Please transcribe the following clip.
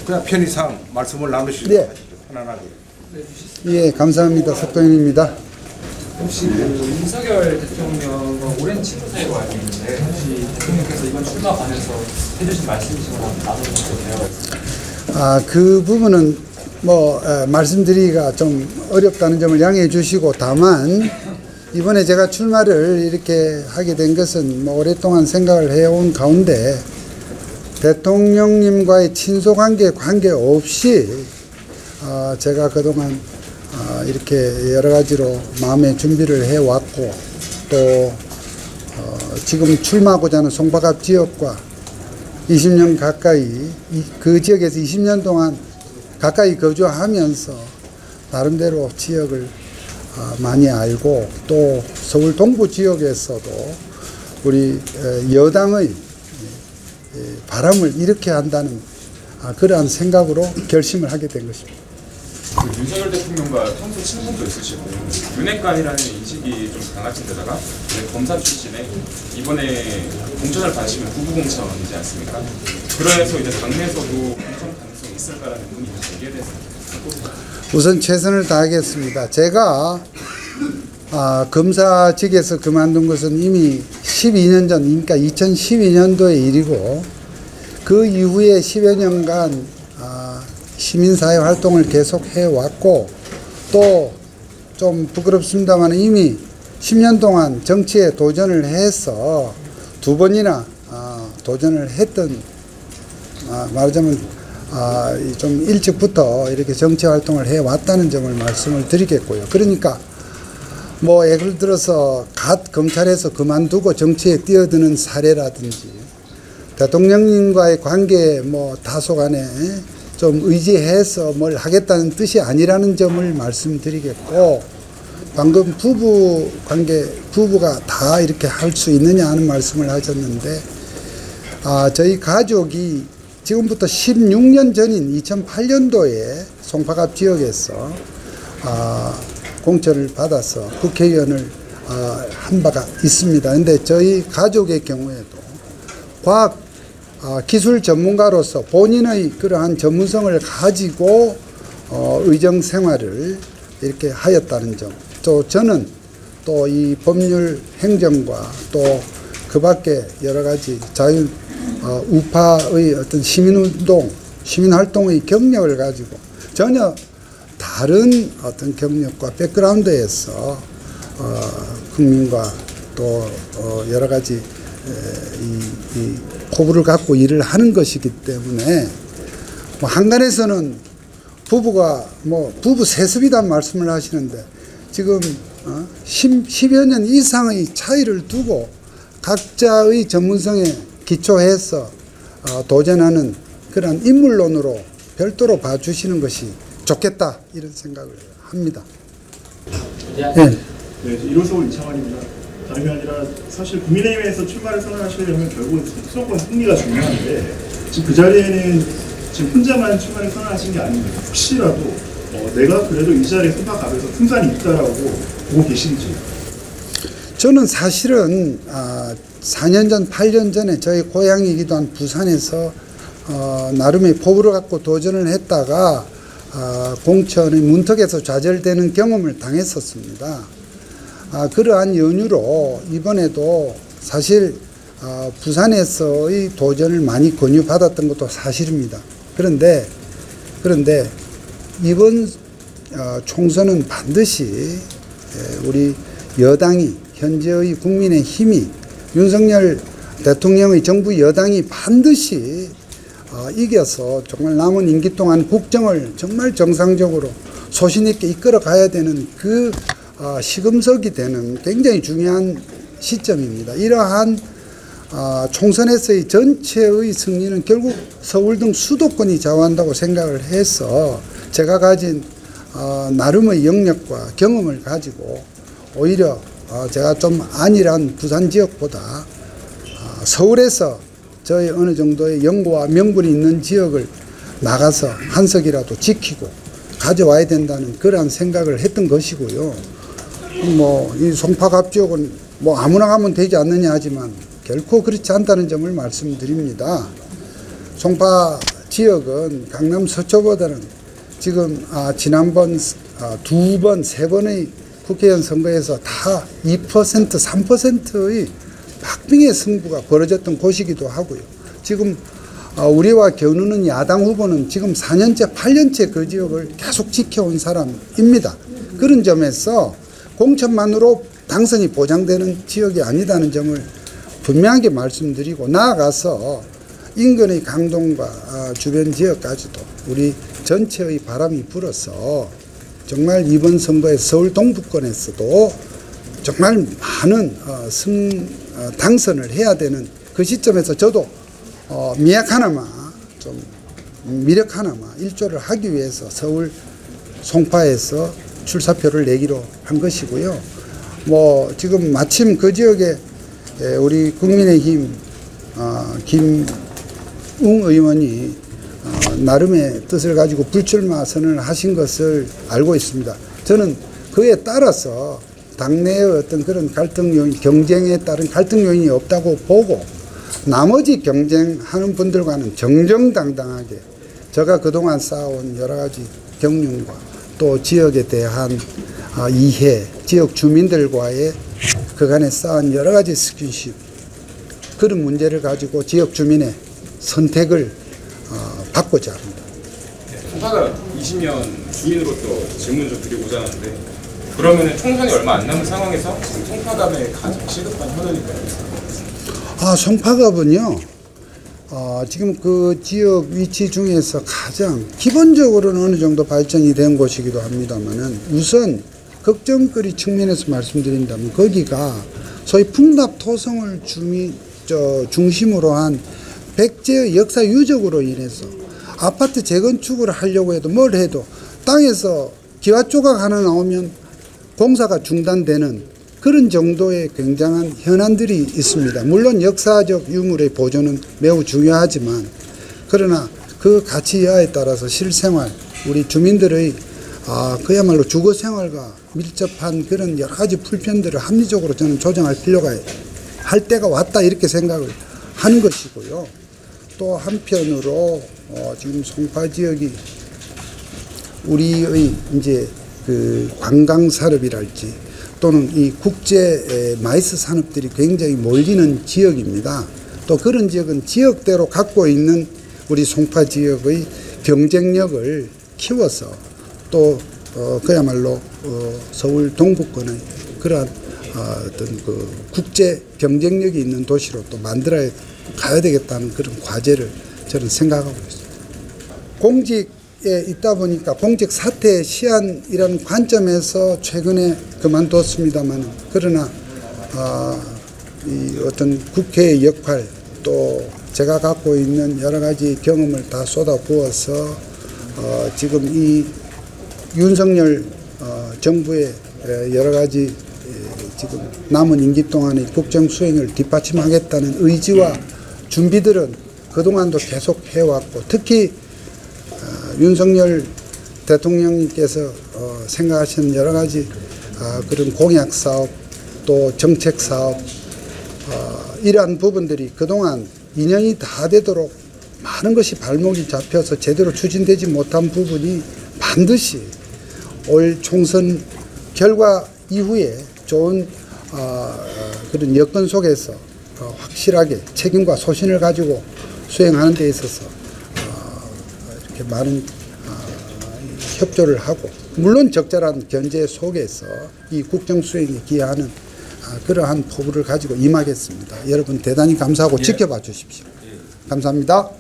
그냥 편의상 말씀을 나누시죠. 네. 편안하게. 예, 감사합니다. 석동현입니다. 혹시 윤석열 대통령과 오랜 친구 사이로 알고 있는데 혹시 대통령께서 이번 출마 관해서 해주신 말씀이시거나 나눠주셔도 되어 있습니다. 그 부분은 말씀드리기가 좀 어렵다는 점을 양해해 주시고, 다만 이번에 제가 출마를 이렇게 하게 된 것은 오랫동안 생각을 해온 가운데 대통령님과의 친소관계 관계없이 제가 그동안 이렇게 여러 가지로 마음의 준비를 해왔고, 또 지금 출마하고자 하는 송파갑 지역과 20년 가까이 그 지역에서 20년 동안 가까이 거주하면서 나름대로 지역을 많이 알고, 또 서울 동부 지역에서도 우리 여당의 바람을 일으켜야 한다는 그러한 생각으로 결심을 하게 된 것입니다. 윤석열 대통령과 평소 친분도 있으시고 윤핵관이라는 인식이 좀 강하신 데다가 검사 출신에 이번에 공천을 받으시면 후보공천이지 않습니까? 그래서 이제 당내에서도 공천 가능성이 있을까라는 의문이 제기됐습니다. 우선 최선을 다하겠습니다. 제가 검사직에서 그만둔 것은 이미 12년 전, 그러니까 2012년도의 일이고, 그 이후에 10여 년간 시민사회 활동을 계속 해왔고, 또 좀 부끄럽습니다만 이미 10년 동안 정치에 도전을 해서 2번이나 도전을 했던, 말하자면 좀 일찍부터 이렇게 정치 활동을 해왔다는 점을 말씀을 드리겠고요. 그러니까 예를 들어서 갓 검찰에서 그만두고 정치에 뛰어드는 사례라든지, 대통령님과의 관계에 다소간에 좀 의지해서 뭘 하겠다는 뜻이 아니라는 점을 말씀드리겠고, 방금 부부 관계, 부부가 다 이렇게 할 수 있느냐 하는 말씀을 하셨는데, 저희 가족이 지금부터 16년 전인 2008년도에 송파갑 지역에서 공천을 받아서 국회의원을 한 바가 있습니다. 그런데 저희 가족의 경우에도 과학 기술 전문가로서 본인의 그러한 전문성을 가지고 의정 생활을 이렇게 하였다는 점, 또 저는 또 이 법률 행정과 또 그 밖에 여러 가지 자유 우파의 어떤 시민운동, 시민활동의 경력을 가지고 전혀 다른 어떤 경력과 백그라운드에서 국민과 또 여러 가지 이 포부를 갖고 일을 하는 것이기 때문에, 한간에서는 부부가 부부 세습이란 말씀을 하시는데, 지금 10여 년 이상의 차이를 두고 각자의 전문성에 기초해서 도전하는 그런 인물론으로 별도로 봐주시는 것이 좋겠다, 이런 생각을 합니다. 네, 이로서울 이창환입니다. 다름이 아니라 사실 국민의힘에서 출마를 선언하시려면 결국은 수도권 승리가 중요한데, 지금 그 자리에는 지금 혼자만 출마를 선언하신 게 아닙니다. 혹시라도 내가 그래도 이 자리에 송파갑에서 승산이 있다라고 보고 계신지. 저는 사실은 4년 전, 8년 전에 저희 고향이기도 한 부산에서 나름의 포부를 갖고 도전을 했다가 공천의 문턱에서 좌절되는 경험을 당했었습니다. 그러한 연유로 이번에도 사실 부산에서의 도전을 많이 권유받았던 것도 사실입니다. 그런데 이번 총선은 반드시 우리 여당이, 현재의 국민의힘이, 윤석열 대통령의 정부 여당이 반드시 이겨서 정말 남은 임기 동안 국정을 정말 정상적으로 소신 있게 이끌어 가야 되는 그 시금석이 되는 굉장히 중요한 시점입니다. 이러한 총선에서의 전체의 승리는 결국 서울 등 수도권이 좌우한다고 생각을 해서 제가 가진 나름의 영역과 경험을 가지고 오히려 제가 좀 안일한 부산 지역보다 서울에서 저의 어느 정도의 연고와 명분이 있는 지역을 나가서 한 석이라도 지키고 가져와야 된다는 그러한 생각을 했던 것이고요. 이 송파갑 지역은 아무나 가면 되지 않느냐 하지만 결코 그렇지 않다는 점을 말씀드립니다. 송파 지역은 강남 서초보다는 지금 지난번 2번, 3번의 국회의원 선거에서 다 2%, 3%의 박빙의 승부가 벌어졌던 곳이기도 하고요. 지금 우리와 겨누는 야당 후보는 지금 4년째, 8년째 그 지역을 계속 지켜온 사람입니다. 그런 점에서 공천만으로 당선이 보장되는 지역이 아니다는 점을 분명하게 말씀드리고, 나아가서 인근의 강동과 주변 지역까지도 우리 전체의 바람이 불어서 정말 이번 선거에 서울 동부권에서도 정말 많은 당선을 해야 되는 그 시점에서 저도 미약 하나마 좀 미력 하나마 일조를 하기 위해서 서울 송파에서 출사표를 내기로 한 것이고요. 뭐 지금 마침 그 지역에 우리 국민의힘 김웅 의원이 나름의 뜻을 가지고 불출마 선언을 하신 것을 알고 있습니다. 저는 그에 따라서 당내의 어떤 그런 갈등 요인, 경쟁에 따른 갈등 요인이 없다고 보고, 나머지 경쟁하는 분들과는 정정당당하게 제가 그동안 쌓아온 여러 가지 경륜과 또 지역에 대한 이해, 지역 주민들과의 그간에 쌓은 여러 가지 스킨십, 그런 문제를 가지고 지역 주민의 선택을 받고자 합니다. 송파가 20년 주민으로서 질문 좀 드리고자 하는데, 그러면 총선이 얼마 안 남은 상황에서 지금 송파갑에 가장 시급한 현안이 뭐예요? 송파갑은요, 지금 그 지역 위치 중에서 가장 기본적으로는 어느 정도 발전이 된 곳이기도 합니다만은, 우선 걱정거리 측면에서 말씀드린다면 거기가 소위 풍납 토성을 중심으로 한 백제의 역사 유적으로 인해서 아파트 재건축을 하려고 해도 뭘 해도 땅에서 기와 조각 하나 나오면 공사가 중단되는 그런 정도의 굉장한 현안들이 있습니다. 물론 역사적 유물의 보존은 매우 중요하지만, 그러나 그 가치 여하에 따라서 실생활, 우리 주민들의 그야말로 주거 생활과 밀접한 그런 여러 가지 불편들을 합리적으로 저는 조정할 필요가 할 때가 왔다, 이렇게 생각을 하는 것이고요. 또 한편으로 지금 송파 지역이 우리의 이제 그 관광 산업이랄지 또는 이 국제 마이스 산업들이 굉장히 몰리는 지역입니다. 또 그런 지역은 지역대로 갖고 있는 우리 송파 지역의 경쟁력을 키워서 또 그야말로 서울 동부권의 그러한 어떤 그 국제 경쟁력이 있는 도시로 또 만들어 가야 되겠다는 그런 과제를 저는 생각하고 있습니다. 공직에 있다 보니까 공직 사퇴 시한이라는 관점에서 최근에 그만뒀습니다만, 그러나 이 어떤 국회의 역할, 또 제가 갖고 있는 여러 가지 경험을 다 쏟아부어서 지금 이 윤석열 정부의 여러 가지 지금 남은 임기 동안의 국정 수행을 뒷받침하겠다는 의지와 준비들은 그동안도 계속 해왔고, 특히 윤석열 대통령님께서 생각하시는 여러 가지 그런 공약 사업, 또 정책 사업, 이러한 부분들이 그동안 2년이 다 되도록 많은 것이 발목이 잡혀서 제대로 추진되지 못한 부분이 반드시 올 총선 결과 이후에 좋은 그런 여건 속에서 확실하게 책임과 소신을 가지고 수행하는 데 있어서 이렇게 많은 협조를 하고, 물론 적절한 견제 속에서 이 국정 수행에 기여하는 그러한 포부를 가지고 임하겠습니다. 여러분 대단히 감사하고 지켜봐 주십시오. 감사합니다.